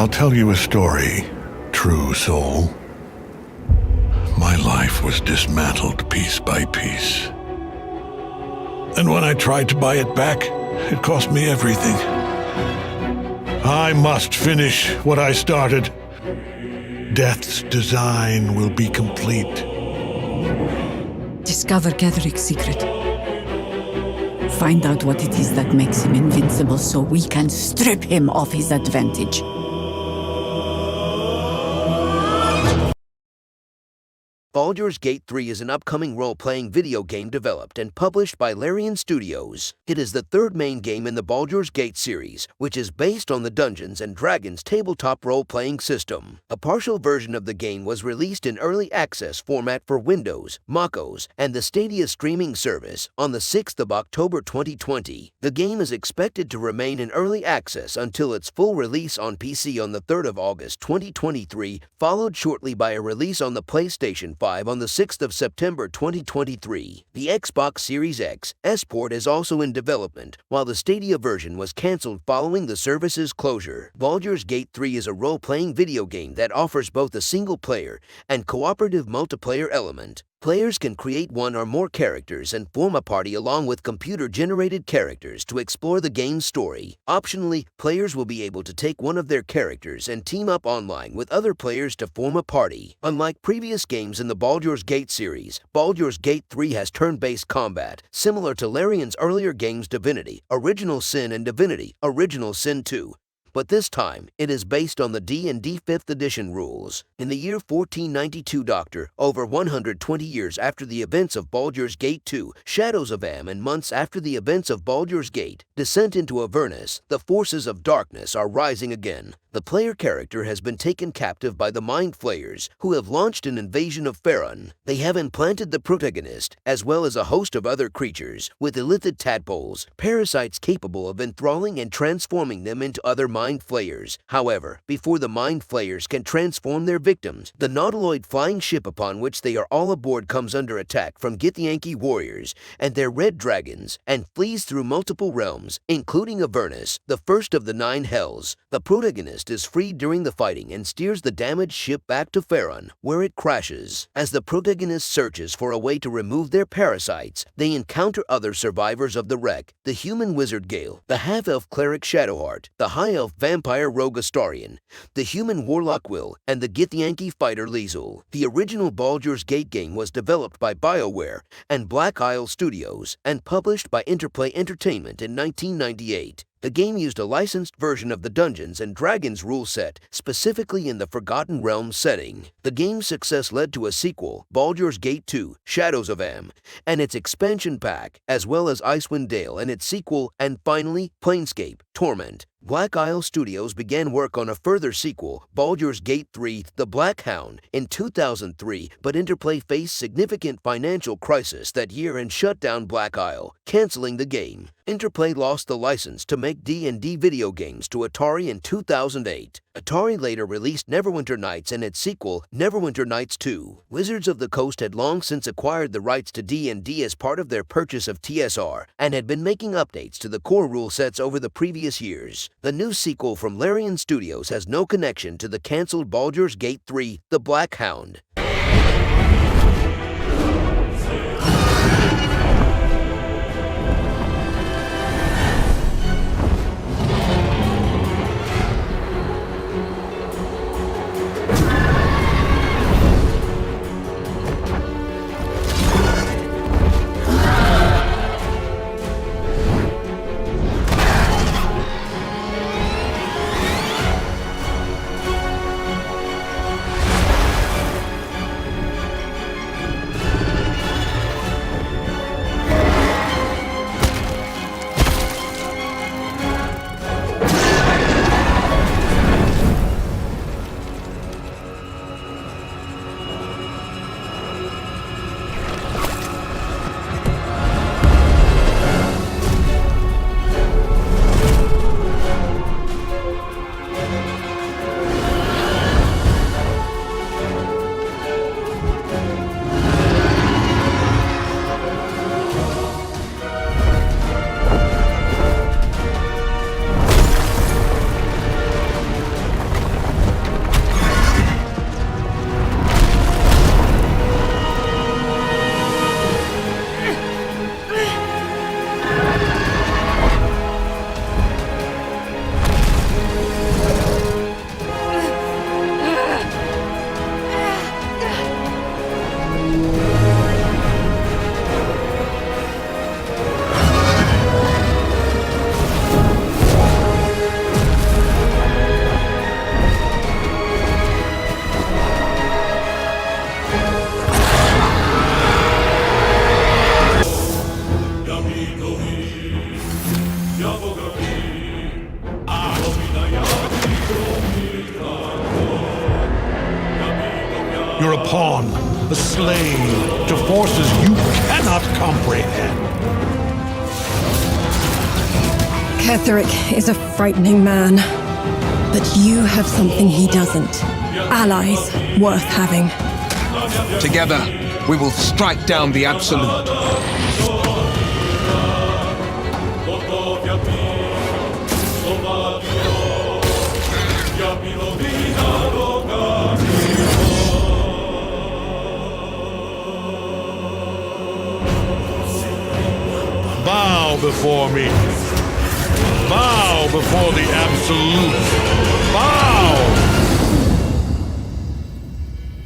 I'll tell you a story, true soul. My life was dismantled piece by piece. And when I tried to buy it back, it cost me everything. I must finish what I started. Death's design will be complete. Discover Gedric's secret. Find out what it is that makes him invincible so we can strip him of his advantage. Baldur's Gate 3 is an upcoming role-playing video game developed and published by Larian Studios. It is the third main game in the Baldur's Gate series, which is based on the Dungeons & Dragons tabletop role-playing system. A partial version of the game was released in early access format for Windows, MacOS, and the Stadia streaming service on the 6th of October 2020. The game is expected to remain in early access until its full release on PC on the 3rd of August 2023, followed shortly by a release on the PlayStation 5 on the 6th of September 2023. The Xbox Series X S-port is also in development, while the Stadia version was cancelled following the service's closure. Baldur's Gate 3 is a role-playing video game that offers both a single-player and cooperative multiplayer element. Players can create one or more characters and form a party along with computer-generated characters to explore the game's story. Optionally, players will be able to take one of their characters and team up online with other players to form a party. Unlike previous games in the Baldur's Gate series, Baldur's Gate 3 has turn-based combat, similar to Larian's earlier games Divinity, Original Sin and Divinity, Original Sin 2. But this time, it is based on the D&D 5th edition rules. In the year 1492 over 120 years after the events of Baldur's Gate 2, Shadows of Am, and months after the events of Baldur's Gate, Descent into Avernus, the forces of darkness are rising again. The player character has been taken captive by the Mind Flayers, who have launched an invasion of Faerun. They have implanted the protagonist, as well as a host of other creatures, with illithid tadpoles, parasites capable of enthralling and transforming them into other Mind Flayers. However, before the Mind Flayers can transform their victims, the nautiloid flying ship upon which they are all aboard comes under attack from Githyanki warriors and their red dragons, and flees through multiple realms, including Avernus, the first of the 9 hells. The protagonist is freed during the fighting and steers the damaged ship back to Faerun, where it crashes. As the protagonist searches for a way to remove their parasites, they encounter other survivors of the wreck: the human wizard Gale, the half-elf cleric Shadowheart, the high-elf vampire rogue Astarion, the human warlock Will, and the Githyanki fighter Liesel. The original Baldur's Gate game was developed by BioWare and Black Isle Studios and published by Interplay Entertainment in 1998. The game used a licensed version of the Dungeons & Dragons rule set, specifically in the Forgotten Realms setting. The game's success led to a sequel, Baldur's Gate 2: Shadows of Am, and its expansion pack, as well as Icewind Dale and its sequel, and finally, Planescape: Torment. Black Isle Studios began work on a further sequel, Baldur's Gate 3: The Black Hound, in 2003, but Interplay faced significant financial crisis that year and shut down Black Isle, canceling the game. Interplay lost the license to make D&D video games to Atari in 2008. Atari later released Neverwinter Nights and its sequel, Neverwinter Nights 2. Wizards of the Coast had long since acquired the rights to D&D as part of their purchase of TSR, and had been making updates to the core rule sets over the previous years. The new sequel from Larian Studios has no connection to the cancelled Baldur's Gate 3: The Black Hound. You're a pawn, a slave to forces you cannot comprehend. Ketheric is a frightening man, but you have something he doesn't. Allies worth having. Together, we will strike down the Absolute. Bow before me. Bow before the Absolute. Bow!